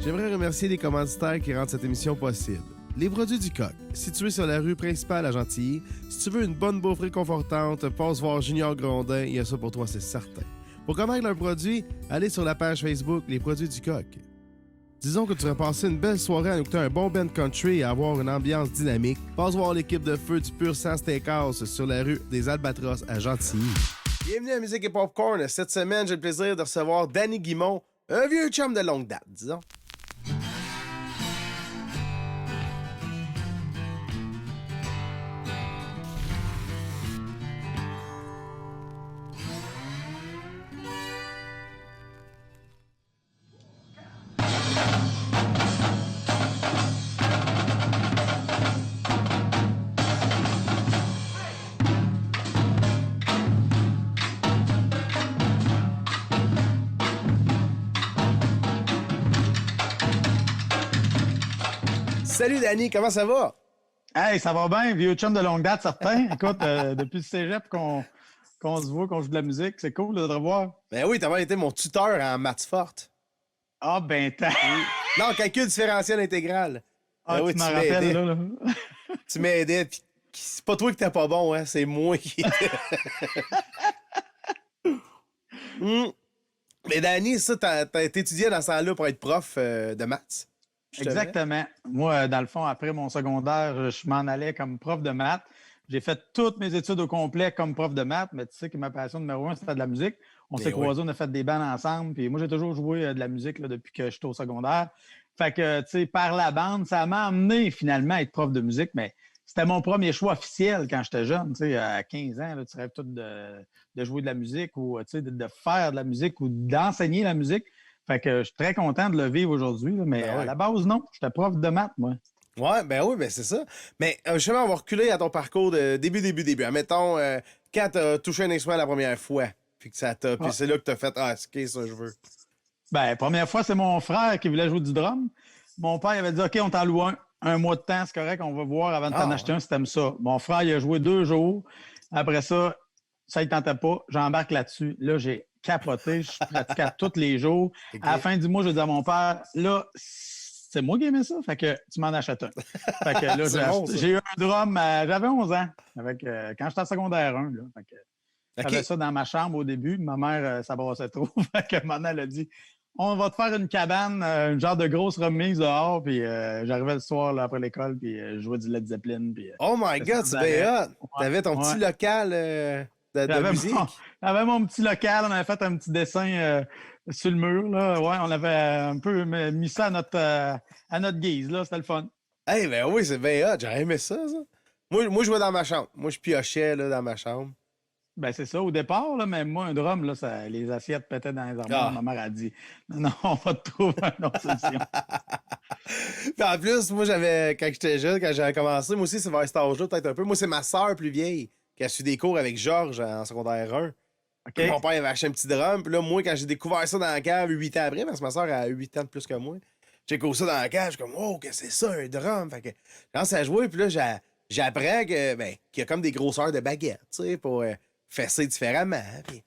J'aimerais remercier les commanditaires qui rendent cette émission possible. Les Produits du Coq, situés sur la rue principale à Gentilly. Si tu veux une bonne bouffe réconfortante, passe voir Junior Grondin, il y a ça pour toi, c'est certain. Pour connaître leurs produits, allez sur la page Facebook Les Produits du Coq. Disons que tu vas passer une belle soirée à écouter un bon band country et à avoir une ambiance dynamique. Passe voir l'équipe de feu du Pur Sang Steakhouse sur la rue des Albatros à Gentilly. Bienvenue à Musique et Popcorn. Cette semaine, j'ai le plaisir de recevoir Danny Guimond, un vieux chum de longue date, disons. Salut Danny, comment ça va? Hey, ça va bien, vieux chum de longue date, certain. Écoute, depuis le cégep qu'on se voit, qu'on joue de la musique, c'est cool de te revoir. Ben oui, t'as même été mon tuteur en maths fortes. Ah, ben, t'as... Non, calcul différentiel intégral. Ah, ben oui, tu m'en rappelles, là. Tu m'aidais, pis c'est pas toi qui t'es pas bon, hein, c'est moi qui... Mais Danny, ça, t'as étudié dans ce temps-là pour être prof de maths. Exactement. Moi, dans le fond, après mon secondaire, je m'en allais comme prof de maths. J'ai fait toutes mes études au complet comme prof de maths, mais tu sais que ma passion numéro 1, c'était de la musique. On s'est croisés, on a fait des bands ensemble, puis moi, j'ai toujours joué de la musique là, depuis que j'étais au secondaire. Fait que, tu sais, par la bande, ça m'a amené finalement à être prof de musique, mais c'était mon premier choix officiel quand j'étais jeune. Tu sais, à 15 ans, là, tu rêves tout de jouer de la musique ou tu sais, de faire de la musique ou d'enseigner la musique. Fait que je suis très content de le vivre aujourd'hui, mais Ben oui. à la base, non. J'étais prof de maths, moi. Ouais, ben oui, ben c'est ça. Mais justement, on va reculer à ton parcours de début. Admettons, quand t'as touché un instrument la première fois, puis que ça t'a, puis c'est là que t'as fait, ah, c'est ça, je veux. Ben, première fois, c'est mon frère qui voulait jouer du drum. Mon père il avait dit, OK, on t'en loue un mois de temps, c'est correct, on va voir avant de t'en acheter un si t'aimes ça. Mon frère, il a joué 2 jours. Après ça, il tentait pas. J'embarque là-dessus. Là, j'ai capoté. Je pratiquais tous les jours. Okay. À la fin du mois, je dis à mon père, là, c'est moi qui aimais ça. Fait que tu m'en achètes un. Fait que là, j'ai eu un drum, j'avais 11 ans. Avec, quand j'étais en secondaire 1. Là. Fait que j'avais ça dans ma chambre au début. Ma mère, ça brassait trop. Fait que maintenant, elle a dit, on va te faire une cabane, une genre de grosse remise dehors. Puis j'arrivais le soir là, après l'école, puis je jouais du Led Zeppelin. Puis, oh my God, c'est bien hot! T'avais ton petit local... de musique. J'avais mon petit local, on avait fait un petit dessin sur le mur. Là. Ouais, on avait un peu mis ça à notre guise. Là. C'était le fun. Eh ben oui, c'est bien hot. J'aurais aimé ça. Moi, je jouais dans ma chambre. Moi, je piochais là, dans ma chambre. Ben c'est ça au départ, là, mais moi, un drum, là, les assiettes pétaient dans les armoires. Ma mère a dit non, on va te trouver une autre solution. Puis en plus, moi, quand j'étais jeune, quand j'avais commencé, moi aussi, c'est vers cet âge-là, peut-être un peu. Moi, c'est ma sœur plus vieille qui a suivi des cours avec Georges en secondaire 1. Okay. Mon père avait acheté un petit drum. Puis là, moi, quand j'ai découvert ça dans la cave 8 ans après, parce que ma soeur a 8 ans de plus que moi, j'ai découvert ça dans la cave. Je suis comme, oh, que c'est ça, un drum? Fait que je commence à jouer. Puis là, j'apprends qu'il y a comme des grosseurs de baguettes, tu sais, pour fesser différemment. Puis,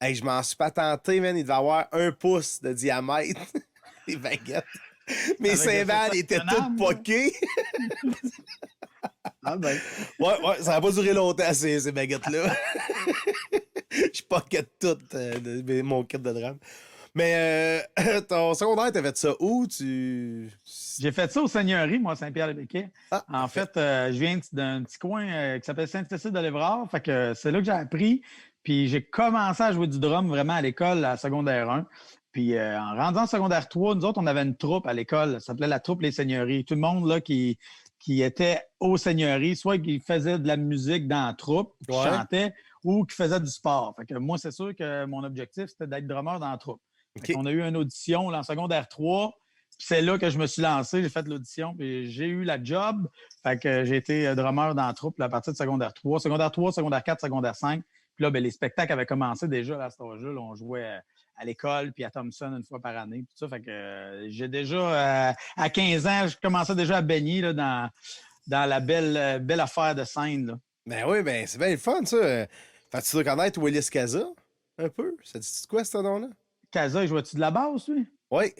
hey, je m'en suis pas tenté, man. Il devait avoir 1 pouce de diamètre, les baguettes. Mes cymbales étaient toutes poquées. Ah ben. Ouais, ça n'a pas duré longtemps, ces baguettes-là. Je pocket tout mon kit de drum. Mais ton secondaire, t'as fait ça où? J'ai fait ça au Seigneurie, moi, à Saint-Pierre-le-Béquet. Ah, en fait, je viens d'un petit coin qui s'appelle Saint-Cécile-de-l'Évrard. Fait que c'est là que j'ai appris. Puis j'ai commencé à jouer du drum vraiment à l'école, à secondaire 1. Puis en rendant en secondaire 3, nous autres, on avait une troupe à l'école. Ça s'appelait la troupe Les Seigneuries. Tout le monde là qui était aux Seigneuries, soit qui faisait de la musique dans la troupe, qui chantait, ou qui faisait du sport. Fait que moi, c'est sûr que mon objectif, c'était d'être drummer dans la troupe. Okay. On a eu une audition là, en secondaire 3, puis c'est là que je me suis lancé, j'ai fait l'audition, puis j'ai eu la job. Fait que j'ai été drummer dans la troupe là, à partir de secondaire 3, secondaire 4, secondaire 5. Puis là, ben, les spectacles avaient commencé déjà là, à cet âge-là. On jouait à l'école, puis à Thompson une fois par année. Puis tout ça, fait que j'ai déjà, à 15 ans, je commençais déjà à baigner là, dans la belle affaire de scène. Là. Ben oui, ben c'est bien le fun, ça. Fait tu dois connaître Willis Casa, un peu? Ça dit quoi, ce nom-là? Casa, il jouait-tu de la basse, lui? Oui.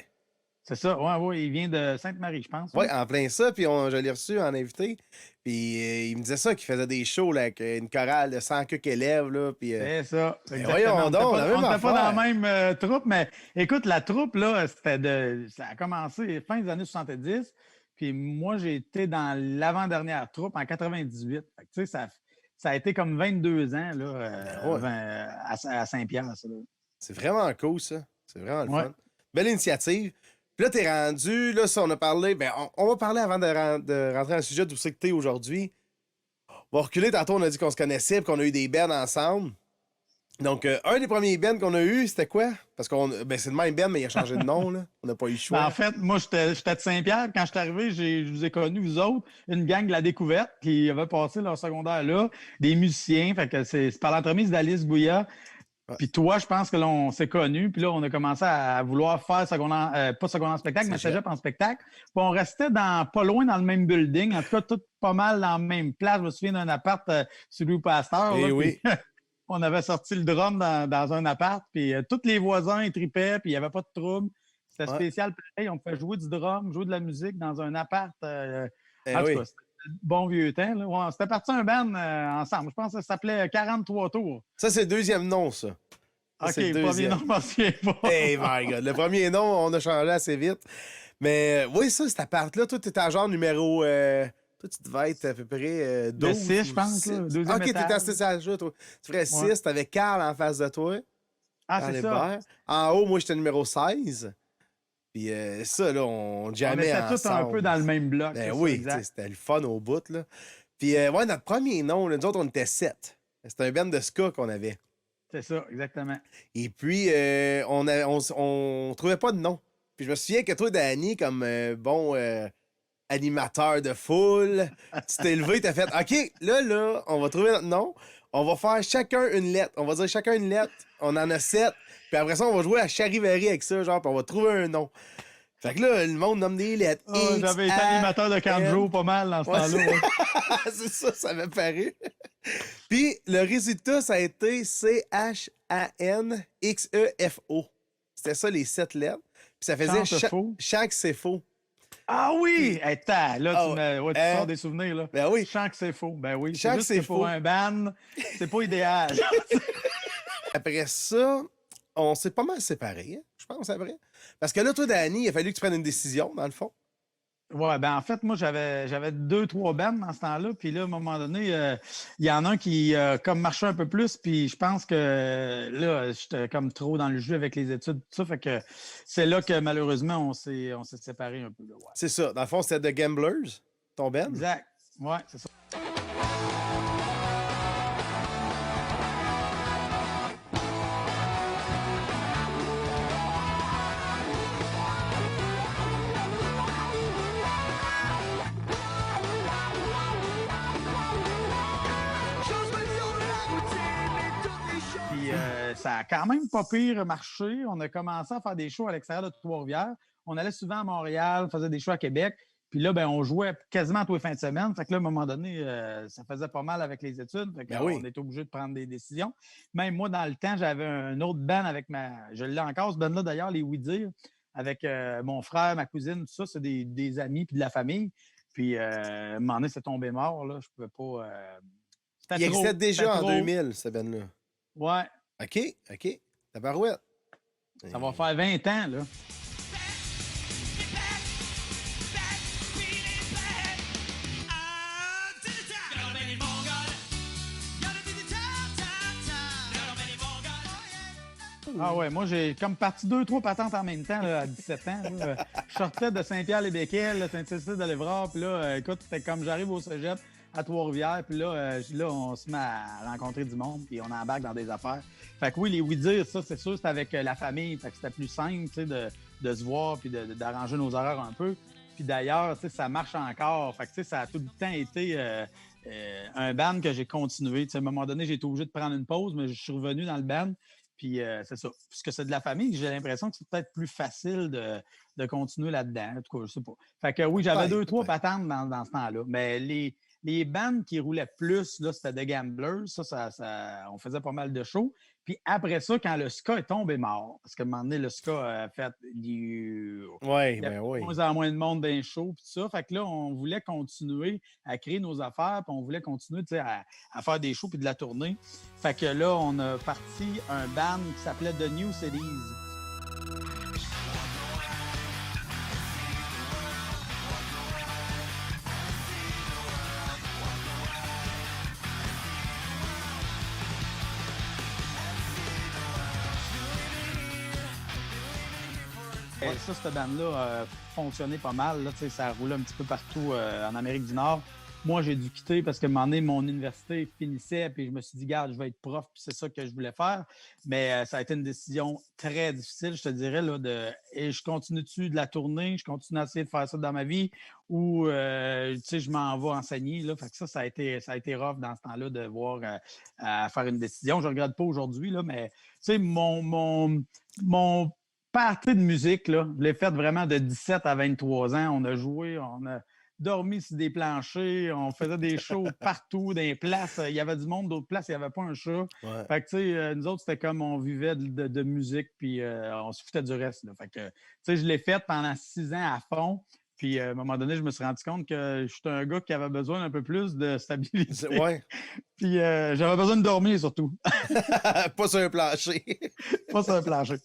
C'est ça, oui, il vient de Sainte-Marie, je pense. Oui, en plein ça, puis je l'ai reçu en invité. Puis il me disait ça, qu'il faisait des shows là, avec une chorale de 100 quelques élèves. Là, puis, C'est ça, ben exactement. voyons donc, On n'était pas dans la affaire. même troupe, mais écoute, la troupe, là, ça a commencé fin des années 70, puis moi, j'ai été dans l'avant-dernière troupe en 98. Fait que, tu sais, ça a été comme 22 ans là, Ben ouais. à Saint-Pierre, ça. Là. C'est vraiment cool, ça. C'est vraiment le Ouais. fun. Belle initiative. Puis là, t'es rendu, là, si on a parlé, ben, on va parler avant de rentrer dans le sujet d'où c'est que t'es aujourd'hui. On va reculer. Tantôt, on a dit qu'on se connaissait et qu'on a eu des bands ensemble. Donc, un des premiers bands qu'on a eu, c'était quoi? Parce que c'est le même band, mais il a changé de nom, là. On n'a pas eu le choix. Ben, en fait, moi, j'étais de Saint-Pierre. Quand je suis arrivé, je vous ai connus, vous autres, une gang de la découverte qui avait passé leur secondaire là, des musiciens. Fait que c'est par l'entremise d'Alice Gouya. Ouais. Puis toi, je pense que là, on s'est connus. Puis là, on a commencé à vouloir faire pas secondaire en spectacle, mais cégep en spectacle. Puis on restait pas loin dans le même building. En tout cas, tout pas mal dans la même place. Je me souviens d'un appart sur Louis Pasteur. Eh Là, oui. puis on avait sorti le drum dans un appart. Puis tous les voisins, ils tripaient. Puis il n'y avait pas de trouble. C'était spécial. Pareil, on pouvait jouer du drum, jouer de la musique dans un appart. En tout cas, c'était le bon vieux temps. Là. Ouais, c'était parti un band ensemble. Je pense que ça s'appelait 43 tours. Ça, c'est le deuxième nom, ça. OK, le premier nom, je m'en souviens pas. Hey my God. Le premier nom, on a changé assez vite. Mais oui, ça, cette appart-là, toi, t'étais à genre numéro... toi, tu devais être à peu près 12. 6, je pense. Là, deuxième OK, t'étais à 6 étages, toi. Tu ferais 6, t'avais Carl en face de toi. Ah, c'est ça. En haut, moi, j'étais numéro 16. Puis ça, là, on jamais ensemble. On était tous un peu dans le même bloc. Ben oui, c'était le fun au bout, là. Puis, ouais, notre premier nom, là, nous autres, on était 7. C'était un band de ska qu'on avait. C'est ça, exactement. Et puis, on trouvait pas de nom. Puis je me souviens que toi, Danny, comme bon animateur de foule, tu t'es levé, t'as fait « OK, là, on va trouver notre nom. On va faire chacun une lettre. On va dire chacun une lettre. On en a 7. Puis après ça, on va jouer à Charivari avec ça, genre, puis on va trouver un nom. » Fait que là, le monde nomme des lettres. J'avais été animateur de Canjo pas mal dans ce temps-là. C'est ça m'a paru. Puis le résultat, ça a été CHANXEFO. C'était ça, les 7 lettres. Puis ça faisait Chaque c'est faux. Ah oui! Attends, là, tu sors des souvenirs. Là. Ben oui. Chaque c'est faux. Ben oui. Chaque c'est faux. Pour un band, c'est pas idéal. Après ça, on s'est pas mal séparés, hein, je pense, après. Parce que là, toi, Danny, il a fallu que tu prennes une décision, dans le fond. Ouais, ben en fait, moi, j'avais 2-3 bands dans ce temps-là. Puis là, à un moment donné, il y en a un qui comme marchait un peu plus. Puis je pense que là, j'étais comme trop dans le jeu avec les études, tout ça. Fait que c'est là que malheureusement, on s'est séparés un peu. Là, ouais. C'est ça. Dans le fond, c'était The Gamblers, ton band. Exact. Ouais, c'est ça. Ça a quand même pas pire marché. On a commencé à faire des shows à l'extérieur de Trois-Rivières. On allait souvent à Montréal, faisait des shows à Québec. Puis là, ben, on jouait quasiment tous les fins de semaine. Fait que là, à un moment donné, ça faisait pas mal avec les études. Fait que on était obligé de prendre des décisions. Même moi, dans le temps, j'avais un autre band avec je l'ai encore, ce band-là d'ailleurs, les Oui-Dire, avec mon frère, ma cousine, tout ça, c'est des amis puis de la famille. Puis à un moment donné, c'est tombé mort. Là. Je pouvais pas. Il existait déjà en 2000, ce band-là. Ouais. OK. La barouette. Ça va faire 20 ans, là. Ah ouais, moi, j'ai comme parti 2-3 patentes en même temps là, à 17 ans. Là. Je sortais de Saint-Pierre-les-Béquets, Saint-Cécile de l'Évrard, puis là, écoute, c'était comme j'arrive au cégep à Trois-Rivières, puis là, on se met à rencontrer du monde, puis on embarque dans des affaires. Fait que oui, les oui-dire, ça, c'est sûr, c'était avec la famille, fait que c'était plus simple, tu sais, de se voir, puis d'arranger nos horaires un peu. Puis d'ailleurs, tu sais, ça marche encore. Fait que, tu sais, ça a tout le temps été un band que j'ai continué. Tu sais, à un moment donné, j'ai été obligé de prendre une pause, mais je suis revenu dans le band. Puis c'est ça. Puisque c'est de la famille, j'ai l'impression que c'est peut-être plus facile de continuer là-dedans. En tout cas, je sais pas. Fait que oui, j'avais 2-3 patentes dans ce temps-là. Mais Les bands qui roulaient plus, là, c'était The Gamblers. On faisait pas mal de shows. Puis après ça, quand le ska est tombé mort, parce qu'à un moment donné, le ska a fait il y avait de moins en moins de monde dans les shows, puis tout ça. Fait que là, on voulait continuer à créer nos affaires, puis on voulait continuer à faire des shows puis de la tournée. Fait que là, on a parti un band qui s'appelait The New Cities. Et ça, cette bande-là a fonctionné pas mal. Là, ça roulait un petit peu partout en Amérique du Nord. Moi, j'ai dû quitter parce qu'à un moment donné, mon université finissait, puis je me suis dit, garde, je vais être prof, puis c'est ça que je voulais faire. Mais ça a été une décision très difficile, je te dirais. Là, et je continue-tu de la tournée, je continue à essayer de faire ça dans ma vie, ou je m'en vais enseigner. Là. Fait que ça a été rough dans ce temps-là de voir à faire une décision. Je ne regrette pas aujourd'hui, là, mais mon partie de musique, là, je l'ai faite vraiment de 17 à 23 ans. On a joué, on a dormi sur des planchers, on faisait des shows partout, dans les places. Il y avait du monde, d'autres places, il n'y avait pas un chat. Ouais. Fait que, tu sais, nous autres, c'était comme on vivait de musique, puis on se foutait du reste. Là. Fait que, tu sais, je l'ai faite pendant 6 ans à fond. Puis, à un moment donné, je me suis rendu compte que j'étais un gars qui avait besoin d'un peu plus de stabilité. Ouais. Puis, j'avais besoin de dormir, surtout. Pas sur un plancher. Pas sur un plancher.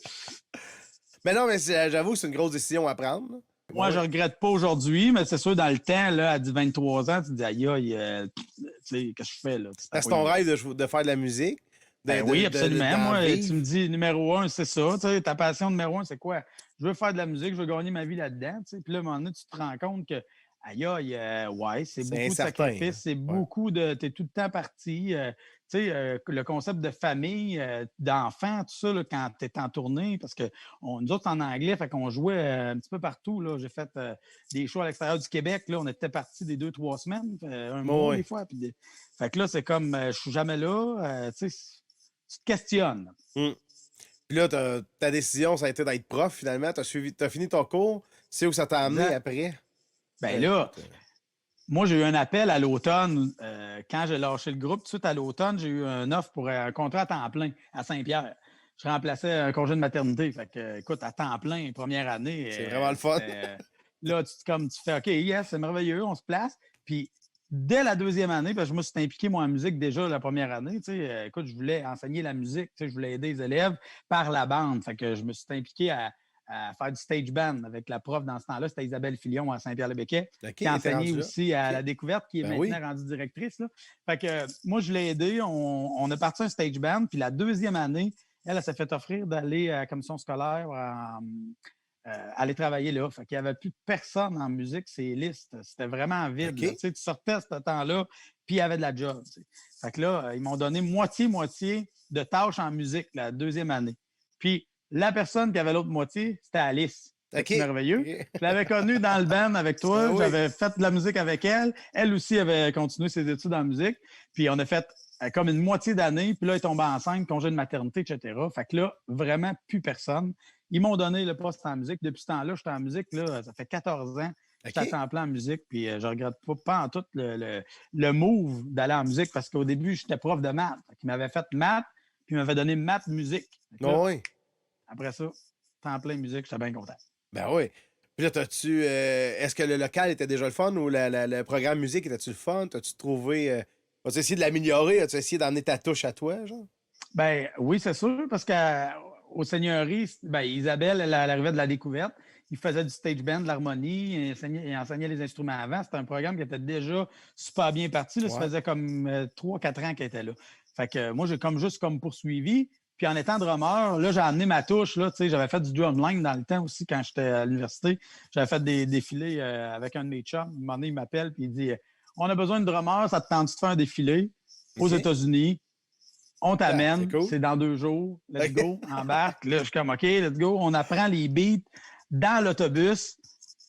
Mais non, mais j'avoue que c'est une grosse décision à prendre. Moi, je regrette pas aujourd'hui, mais c'est sûr, dans le temps, là, à 23 ans, tu te dis, aïe, aïe, tu sais, qu'est-ce que je fais, là? C'est ton rêve de faire de la musique? Oui, absolument. Moi, tu me dis, numéro 1, c'est ça. Tu sais, ta passion numéro 1, c'est quoi? Je veux faire de la musique, je veux gagner ma vie là-dedans. Tu sais. Puis là, à un moment donné, tu te rends compte que, aïe, ouais, c'est beaucoup de sacrifices, c'est beaucoup de. Tu es tout le temps parti. Tu sais, le concept de famille, d'enfants, tout ça, là, quand tu es en tournée, parce que nous autres, en anglais, fait qu'on jouait un petit peu partout. Là. J'ai fait des shows à l'extérieur du Québec. Là, on était partis des 2-3 semaines, un mois des fois. Puis fait que là, c'est comme, je suis jamais là. Tu sais, tu te questionnes. Puis là, ta décision, ça a été d'être prof, finalement. T'as fini ton cours. Tu sais où ça t'a amené après? Ben là, moi, j'ai eu un appel à l'automne. Quand j'ai lâché le groupe, tout de suite à l'automne, j'ai eu un offre pour un contrat à temps plein à Saint-Pierre. Je remplaçais un congé de maternité. Fait que, écoute, à temps plein, première année. C'est vraiment le fun. Là, tu fais OK, yes, c'est merveilleux, on se place. Puis, dès la deuxième année, parce que je me suis impliqué, moi, en musique déjà la première année. Écoute, je voulais enseigner la musique. Je voulais aider les élèves par la bande. Fait que je me suis impliqué à faire du stage band avec la prof dans ce temps-là. C'était Isabelle Filion à Saint-Pierre-le-Béquet, qui enseignait aussi à la Découverte, qui est maintenant rendue directrice. Là. Fait que moi, je l'ai aidé. On a parti un stage band. Puis la deuxième année, elle s'est fait offrir d'aller à la commission scolaire aller travailler là. Fait qu'il n'y avait plus personne en musique, ces listes. C'était vraiment vide. Tu sortais à ce temps-là, puis il y avait de la job. T'sais. Fait que là, ils m'ont donné moitié de tâches en musique la deuxième année. Puis la personne qui avait l'autre moitié, c'était Alice. C'est merveilleux. Je l'avais connue dans le band avec toi. J'avais fait de la musique avec elle. Elle aussi avait continué ses études en musique. Puis on a fait comme une moitié d'année. Puis là, elle est tombée enceinte, congé de maternité, etc. Fait que là, vraiment plus personne. Ils m'ont donné le poste en musique. Depuis ce temps-là, j'étais en musique. Là, ça fait 14 ans. J'étais à temps plein en musique. Puis je regrette pas en tout le move d'aller en musique parce qu'au début, j'étais prof de maths. Il m'avait fait maths, puis il m'avait donné maths musique. Après ça, temps plein musique, j'étais bien content. Ben oui. Puis là, est-ce que le local était déjà le fun ou le programme musique était-tu le fun? T'as-tu trouvé. As-tu essayé de l'améliorer? As-tu essayé d'emmener ta touche à toi, genre? Ben oui, c'est sûr, parce qu'au Seigneurie, Isabelle, elle arrivait de la Découverte. Il faisait du stage band, de l'harmonie, il enseignait les instruments avant. C'était un programme qui était déjà super bien parti. Là, ça faisait comme 3-4 ans qu'elle était là. Fait que moi, j'ai juste poursuivi. Puis en étant drummer, là, j'ai amené ma touche. Là, j'avais fait du drumline dans le temps aussi quand j'étais à l'université. J'avais fait des défilés avec un de mes chums. À un moment donné, il m'appelle et il dit on a besoin de drummer, ça te tente de faire un défilé aux États-Unis? On t'amène, c'est dans 2 jours. Let's go, embarque. Là, je suis comme OK, let's go. On apprend les beats dans l'autobus.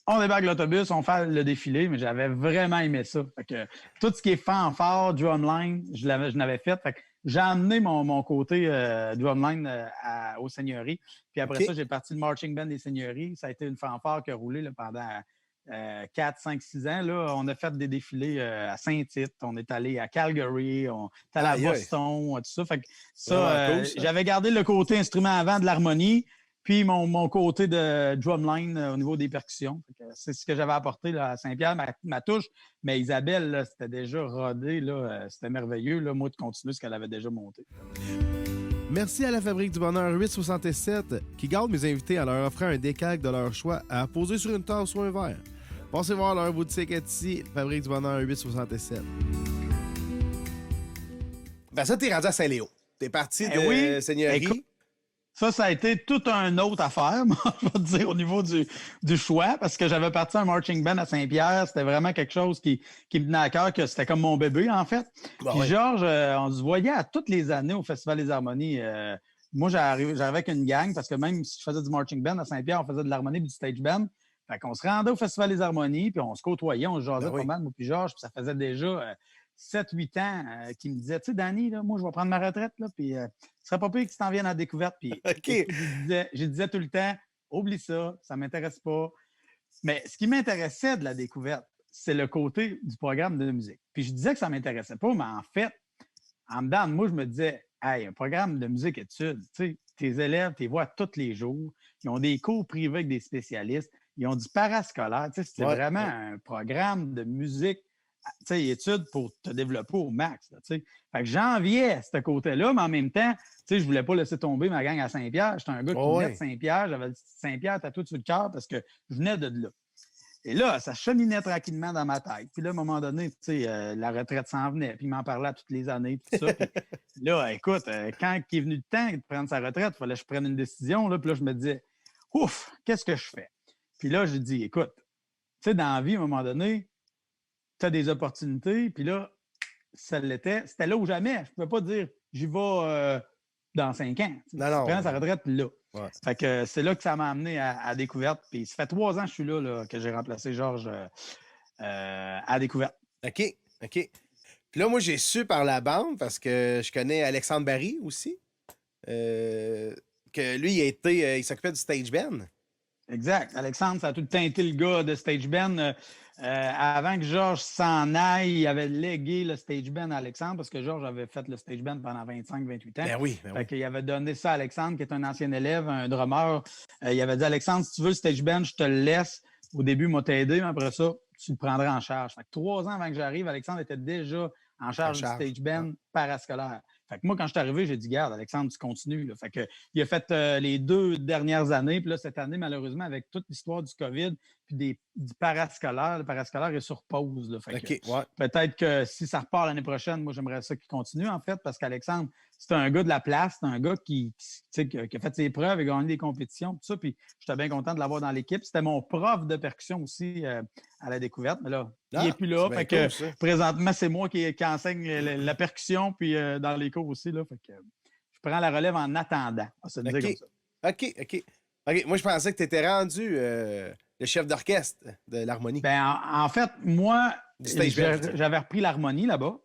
On débarque l'autobus, on fait le défilé, mais j'avais vraiment aimé ça. Fait que tout ce qui est fanfare, drumline, je l'avais fait. Fait que j'ai amené mon côté drumline aux Seigneuries. Puis après ça, j'ai parti le marching band des Seigneuries. Ça a été une fanfare qui a roulé là, pendant 4, 5, 6 ans, là, on a fait des défilés à Saint-Tite, on est allé à Calgary, on est allé à Boston, tout ça. Fait que ça, cool, ça, j'avais gardé le côté instrument avant de l'harmonie, puis mon côté de drumline au niveau des percussions. C'est ce que j'avais apporté là, à Saint-Pierre, ma touche. Mais Isabelle, là, c'était déjà rodé, là, c'était merveilleux, là, moi, de continuer ce qu'elle avait déjà monté. Merci à la Fabrique du Bonheur 867 qui garde mes invités en leur offrant un décalque de leur choix à poser sur une tasse ou un verre. Passez voir leur boutique ici, Fabrique du Bonheur 867. Ben ça, t'es rendu à Saint-Léo. T'es parti de Seigneurie. Écoute, ça a été toute une autre affaire, moi, je vais te dire, au niveau du choix, parce que j'avais parti un marching band à Saint-Pierre. C'était vraiment quelque chose qui me tenait à cœur, que c'était comme mon bébé, en fait. Puis Georges, on se voyait à toutes les années au Festival des Harmonies. Moi, j'arrivais avec une gang, parce que même si je faisais du marching band à Saint-Pierre, on faisait de l'harmonie et du stage band. Fait qu'on se rendait au Festival des Harmonies, puis on se côtoyait, on se jasait pas mal, moi puis Georges, puis ça faisait déjà 7-8 ans qu'il me disait, tu sais, Danny, là, moi, je vais prendre ma retraite, là, puis ce serait pas pire que tu t'en viennes à la découverte. Puis je disais tout le temps, oublie ça, ça m'intéresse pas. Mais ce qui m'intéressait de la découverte, c'est le côté du programme de musique. Puis je disais que ça m'intéressait pas, mais en fait, en dedans de moi, je me disais, hey, un programme de musique-études, tu sais, tes élèves, tu les vois tous les jours, ils ont des cours privés avec des spécialistes, ils ont du parascolaire, tu sais, c'était vraiment un programme de musique, tu sais, études pour te développer au max, là, tu sais. Fait que j'enviais ce côté-là, mais en même temps, tu sais, je voulais pas laisser tomber ma gang à Saint-Pierre. J'étais un gars qui venait de Saint-Pierre, j'avais Saint-Pierre tatoué sur le cœur parce que je venais de là. Et là, ça cheminait tranquillement dans ma tête. Puis là, à un moment donné, tu sais, la retraite s'en venait, puis il m'en parlait toutes les années, tout ça. Puis là, écoute, quand il est venu le temps de prendre sa retraite, il fallait que je prenne une décision, là, puis là, je me disais, ouf, qu'est-ce que je fais? Puis là, j'ai dit, écoute, tu sais, dans la vie, à un moment donné, tu as des opportunités, puis là, ça l'était. C'était là ou jamais. Je ne pouvais pas dire, j'y vais dans 5 ans. Non, prends sa retraite là. Ouais. Fait que c'est là que ça m'a amené à Découverte. Puis ça fait 3 ans que je suis là que j'ai remplacé Georges à Découverte. OK. Puis là, moi, j'ai su par la bande, parce que je connais Alexandre Barry aussi, que lui, il s'occupait du stage band. Exact. Alexandre, ça a tout le temps été le gars de stage band. Avant que Georges s'en aille, il avait légué le stage band à Alexandre parce que Georges avait fait le stage band pendant 25-28 ans. Ben oui. Il avait donné ça à Alexandre, qui est un ancien élève, un drummer. Il avait dit, Alexandre, si tu veux le stage band, je te le laisse. Au début, il m'a aidé, mais après ça, tu le prendras en charge. Fait que 3 ans avant que j'arrive, Alexandre était déjà en charge du stage band parascolaire. Fait que moi, quand je suis arrivé, j'ai dit, garde, Alexandre, tu continues. Là. Fait que, il a fait les 2 dernières années. Puis là, cette année, malheureusement, avec toute l'histoire du COVID puis du parascolaire, le parascolaire est sur pause. Là. Fait que, peut-être que si ça repart l'année prochaine, moi, j'aimerais ça qu'il continue, en fait, parce qu'Alexandre, c'est un gars de la place, c'est un gars qui a fait ses preuves et gagné des compétitions, tout ça. Puis j'étais bien content de l'avoir dans l'équipe. C'était mon prof de percussion aussi à la Découverte. Mais là, il n'est plus là. Fait que présentement, c'est moi qui enseigne la percussion puis dans les cours aussi. Là, fait que je prends la relève en attendant. On se dire comme ça. OK. Moi, je pensais que tu étais rendu le chef d'orchestre de l'harmonie. Ben, en fait, moi, j'avais repris l'harmonie là-bas.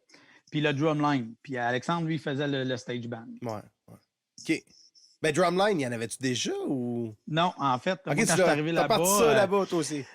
Puis le drumline. Puis Alexandre, lui, faisait le stage band. Ouais. OK. Ben, drumline, y en avait-tu déjà ou. Non, en fait, moi, quand je suis arrivé là-bas. T'as parti ça là-bas, toi aussi.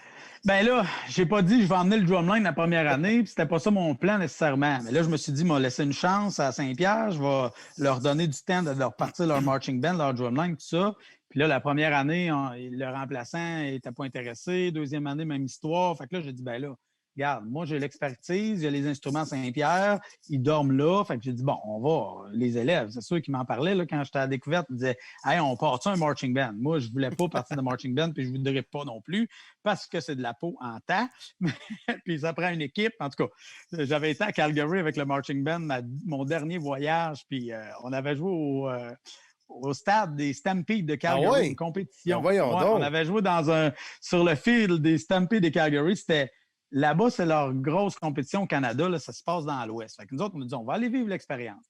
Ben là, j'ai pas dit je vais emmener le drumline la première année, puis c'était pas ça mon plan nécessairement. Mais là, je me suis dit, m'a laissé une chance à Saint-Pierre, je vais leur donner du temps de leur partir leur marching band, leur drumline, tout ça. Puis là, la première année, le remplaçant n'était pas intéressé. 2e année, même histoire. Fait que là, j'ai dit, ben là, regarde, moi, j'ai l'expertise, il y a les instruments Saint-Pierre, ils dorment là. Fait que j'ai dit, bon, on va, les élèves, c'est sûr qu'ils m'en parlaient là, quand j'étais à la Découverte, ils me disaient, hey, on part-tu un marching band? Moi, je voulais pas partir de marching band, puis je ne voudrais pas non plus, parce que c'est de la peau en temps. Puis ça prend une équipe. En tout cas, j'avais été à Calgary avec le marching band, mon dernier voyage, puis on avait joué au stade des Stampedes de Calgary, une compétition. Ben on avait joué sur le field des Stampedes de Calgary. Là-bas, c'est leur grosse compétition au Canada. Là, ça se passe dans l'Ouest. Fait que nous autres, on nous dit, on va aller vivre l'expérience.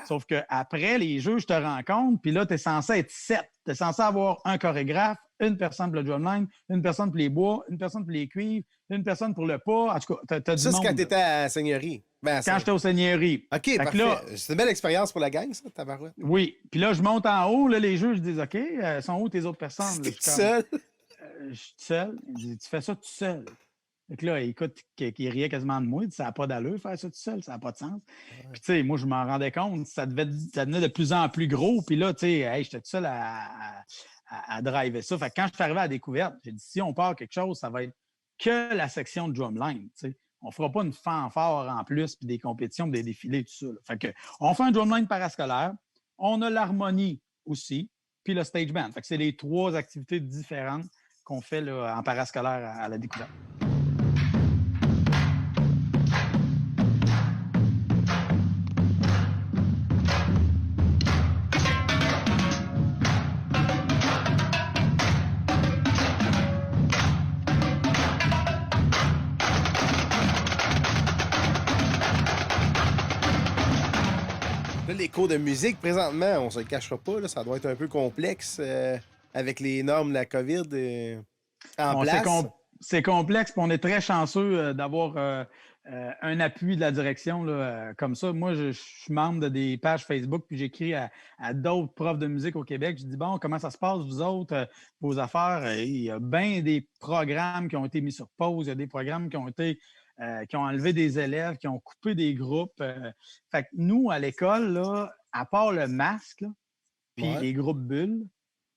Sauf qu'après, les juges te rencontrent, puis là, tu es censé être 7. Tu es censé avoir un chorégraphe, une personne pour le drumline, une personne pour les bois, une personne pour les cuivres, une personne pour le pas. En tout cas, t'as du monde. Ça, c'est quand tu étais à Seigneurie. Quand j'étais au Seigneurie. OK, parfait. C'est une belle expérience pour la gang, ça, tabarouette. Oui. Puis là, je monte en haut. Là, les juges disent, OK, sont où tes autres personnes? T'es seul? je suis tout seul. Il dit, tu fais ça tout seul. Fait que là, écoute, qu'il riait quasiment de moi. Il dit, ça n'a pas d'allure faire ça tout seul, ça n'a pas de sens. Puis, tu sais, moi, je m'en rendais compte, ça devenait de plus en plus gros. Puis là, tu sais, hey, j'étais tout seul à driver ça. Fait que quand je suis arrivé à la découverte, j'ai dit, si on part quelque chose, ça va être que la section de drumline, tu sais. On ne fera pas une fanfare en plus, puis des compétitions, puis des défilés, tout ça. Là. Fait que, on fait un drumline parascolaire. On a l'harmonie aussi, puis le stage band. Fait que c'est les 3 activités différentes qu'on fait là, en parascolaire à la découverte. Là, les cours de musique, présentement, on se le cachera pas, là, ça doit être un peu complexe avec les normes de la COVID en place. C'est complexe, puis on est très chanceux d'avoir un appui de la direction là, comme ça. Moi, je suis membre de des pages Facebook, puis j'écris à d'autres profs de musique au Québec. Je dis, bon, comment ça se passe, vous autres, vos affaires? Et il y a bien des programmes qui ont été mis sur pause, il y a des programmes qui ont enlevé des élèves, qui ont coupé des groupes. Fait que nous, à l'école, là, à part le masque, puis les groupes bulles,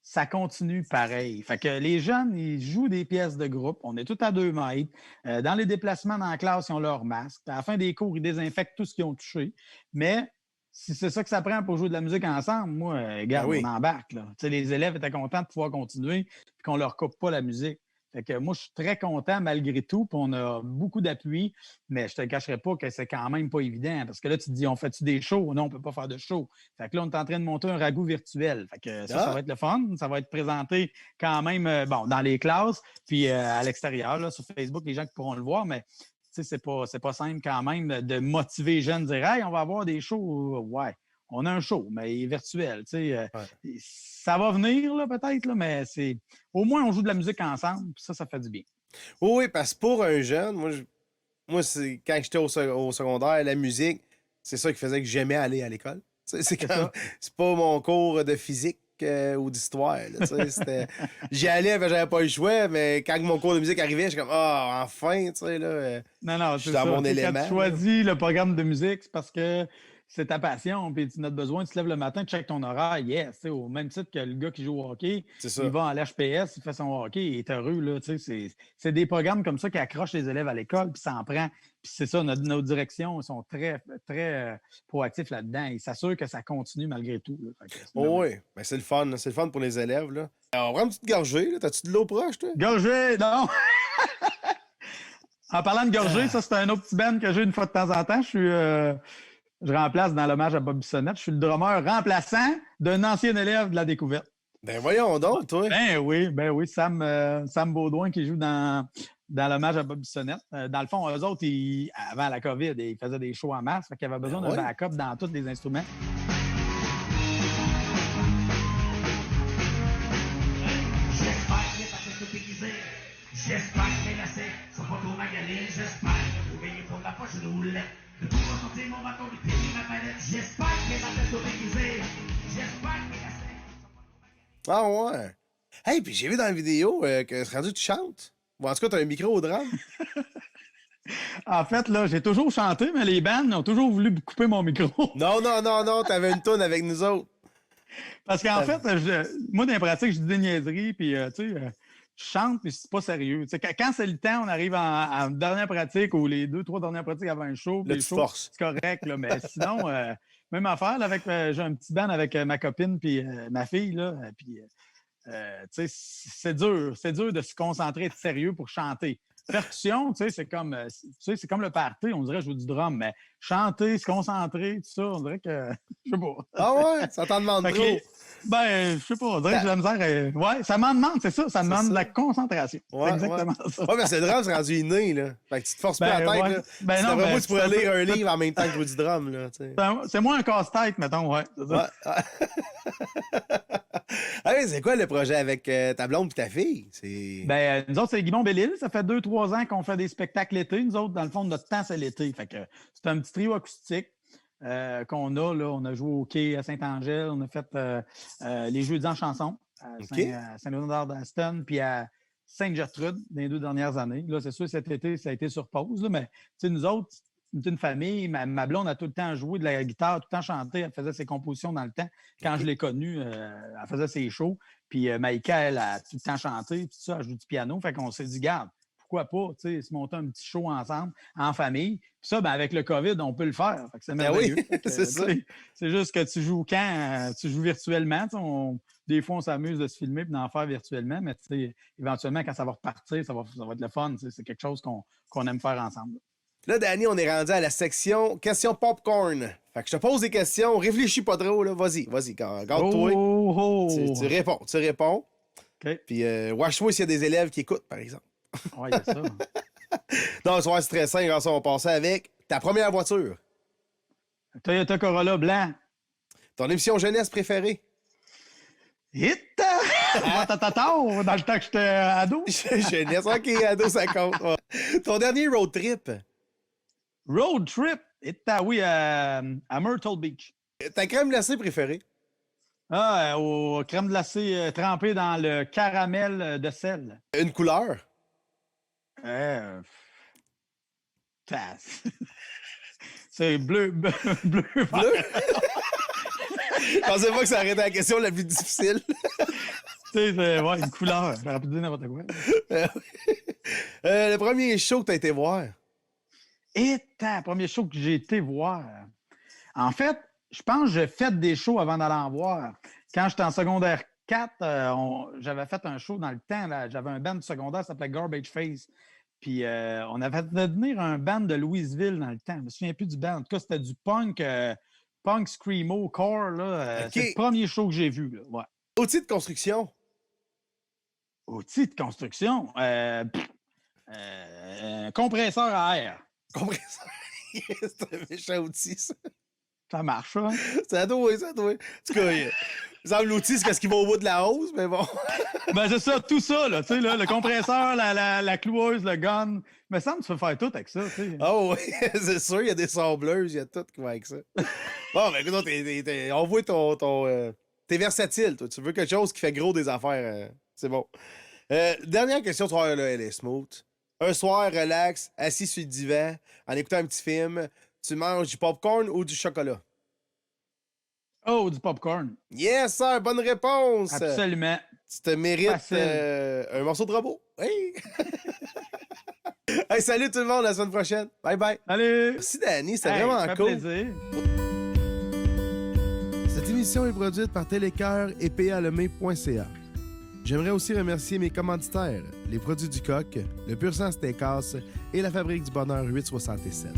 ça continue pareil. Fait que les jeunes, ils jouent des pièces de groupe. On est tous à 2 mètres. Dans les déplacements dans la classe, ils ont leur masque. À la fin des cours, ils désinfectent tout ce qu'ils ont touché. Mais si c'est ça que ça prend pour jouer de la musique ensemble, moi, regarde, on embarque. Là. Les élèves étaient contents de pouvoir continuer et qu'on ne leur coupe pas la musique. Fait que moi, je suis très content malgré tout, puis on a beaucoup d'appui, mais je ne te cacherai pas que c'est quand même pas évident, parce que là, tu te dis, on fait-tu des shows? Non, on ne peut pas faire de show. Fait que là, on est en train de monter un ragoût virtuel. Fait que ça va être le fun. Ça va être présenté quand même, dans les classes, puis à l'extérieur, là, sur Facebook, les gens qui pourront le voir, mais c'est pas simple quand même de motiver les jeunes, de dire, hey, on va avoir des shows. Ouais. On a un show, mais il est virtuel. Ça va venir, là, peut-être, là, mais c'est. Au moins, on joue de la musique ensemble, puis ça fait du bien. Oui, parce que pour un jeune, moi c'est quand j'étais au secondaire, la musique, c'est ça qui faisait que j'aimais aller à l'école. C'est pas mon cours de physique ou d'histoire. J'y allais, j'avais pas le choix, mais quand mon cours de musique arrivait, j'étais comme enfin, tu sais, là. Non, je suis dans mon élément. Quand tu choisis le programme de musique, c'est parce que c'est ta passion, puis tu n'as besoin, tu te lèves le matin, tu checkes ton horaire, yes, au même titre que le gars qui joue au hockey, il va à l'HPS, il fait son hockey, il est heureux, là, c'est des programmes comme ça qui accrochent les élèves à l'école, puis ça en prend, puis c'est ça, nos directions sont très, très proactifs là-dedans, ils s'assurent que ça continue malgré tout. Là. Oui, ben, c'est le fun pour les élèves, là. Alors, on prend une petite gorgée, là, t'as-tu de l'eau proche, toi? Gorgée, non! En parlant de gorgée, ça, c'est un autre petit band que j'ai une fois de temps en temps, je remplace dans l'hommage à Bob Bissonnette. Je suis le drummer remplaçant d'un ancien élève de la découverte. Ben voyons donc, toi. Ben oui, Sam Baudouin qui joue dans l'hommage à Bob Bissonnette. Dans le fond, eux autres, avant la COVID, ils faisaient des shows en masse, fait qu'ils avaient besoin d'un backup dans tous les instruments. J'espère que les lacets sont pas trop magalés. J'espère que vous veillez pour la poche de roulette. De pouvoir sortir mon bâton de pied ma palette. J'espère que les lacets sont déguisés. J'espère que les lacets sont pas trop magalés. Ah ouais. Hey, puis j'ai vu dans la vidéo que c'est rendu tu chantes. Bon, en tout cas, t'as un micro au drum. En fait, là, j'ai toujours chanté, mais les bands ont toujours voulu couper mon micro. Non, t'avais une toune avec nous autres. Parce qu'en fait, moi, dans les pratiques, je dis des niaiseries, puis tu sais, je chante, mais c'est pas sérieux. T'sais, quand c'est le temps, on arrive en dernière pratique ou les 2-3 dernières pratiques avant un show. Là, tu forces. C'est correct, là, mais sinon, même affaire, là, j'ai un petit band avec ma copine puis ma fille, là, puis c'est dur de se concentrer, être sérieux pour chanter. Percussion, c'est comme le party, on dirait jouer du drum, mais chanter, se concentrer, tout ça, on dirait que, je sais pas. Ah ouais, ça t'en demande trop. Ben, je sais pas, on dirait que j'ai la misère. Ouais, ça m'en demande, c'est ça, ça demande de la concentration. Ouais, c'est exactement ça. Ouais, mais c'est le drum, c'est rendu inné, là. Fait que tu te forces pas la tête, là. Ben non, moi, tu pourrais lire un livre en même temps que jouer du drum, là. C'est moins un casse-tête, mettons, ouais. C'est ça. Hey, c'est quoi le projet avec ta blonde et ta fille? Ben, nous autres, c'est Guimond Belle-Île. Ça fait 2-3 ans qu'on fait des spectacles l'été. Nous autres, dans le fond, notre temps, c'est l'été. Fait que c'est un petit trio acoustique qu'on a. Là. On a joué au quai à Saint-Angèle. On a fait les Jeudis en chanson à Saint-Léonard d'Aston. Puis à Sainte-Gertrude dans les 2 dernières années. Là, c'est sûr, cet été, ça a été sur pause, là, mais nous autres, c'est une famille. Ma blonde a tout le temps joué de la guitare, tout le temps chanté. Elle faisait ses compositions dans le temps. Quand je l'ai connue, elle faisait ses shows. Puis Maïka, elle a tout le temps chanté. Puis tout ça, elle joue du piano. Fait qu'on s'est dit, garde, pourquoi pas, se monter un petit show ensemble, en famille. Puis ça, ben, avec le COVID, on peut le faire. Fait que c'est merveilleux. Oui, c'est ça. C'est juste que tu joues quand tu joues virtuellement. Des fois, on s'amuse de se filmer et d'en faire virtuellement, mais éventuellement, quand ça va repartir, ça va être le fun. C'est quelque chose qu'on aime faire ensemble. Là, Danny, on est rendu à la section questions popcorn. Fait que je te pose des questions, réfléchis pas trop, là. Vas-y, garde-toi. Tu réponds. OK. Puis, watch-toi s'il y a des élèves qui écoutent, par exemple. Oui, il y a ça. Non, ça va être stressant, grâce ça, on va passer avec ta première voiture. Toyota Corolla blanc. Ton émission jeunesse préférée. Hit! Dans le temps que j'étais ado. Jeunesse, ok, ado, ça compte. Ouais. Ton dernier road trip. Road trip? Oui, à Myrtle Beach. Ta crème glacée préférée. Au crème glacée trempée dans le caramel de sel. Une couleur. C'est bleu. Bleu? Je pensais pas que ça arrêtait la question la plus difficile. Une couleur. J'aurais pu dire n'importe quoi. Le premier show que tu as été voir. Premier show que j'ai été voir. En fait, je pense que j'ai fait des shows avant d'aller en voir. Quand j'étais en secondaire 4, j'avais fait un show dans le temps. J'avais un band secondaire qui s'appelait Garbage Face. Puis on avait fait devenir un band de Louisville dans le temps. Je me souviens plus du band. En tout cas, c'était du punk screamo, core. Là. C'est le premier show que j'ai vu. Là. Ouais. Outil de construction. Outil de construction? Compresseur à air. Compresseur. C'est un méchant outil, ça. Ça marche, hein? Ça doit. En tout cas, il semble l'outil, c'est ce qui va au bout de la hausse, mais bon. Ben, c'est ça, tout ça, là. Tu sais, le compresseur, la cloueuse, le gun. Mais ça me fait faire tout avec ça, tu sais. Ah oui, c'est sûr, il y a des sableuses, il y a tout qui va avec ça. Bon, ben écoute, on voit t'es versatile, toi. Tu veux quelque chose qui fait gros des affaires. C'est bon. Dernière question, tu vois, là, elle est smooth. Un soir, relax, assis sur le divan, en écoutant un petit film, tu manges du popcorn ou du chocolat? Oh, du popcorn. Yes, sir, bonne réponse! Absolument. Tu te mérites un morceau de robot. Hey! Hey, salut tout le monde, à la semaine prochaine. Bye bye. Salut! Merci, Danny, c'était vraiment cool. Plaisir. Cette émission est produite par Télécœur et palemay.ca. J'aimerais aussi remercier mes commanditaires, les produits du Coq, le Pur Sang Steakhouse et la Fabrique du Bonheur 867.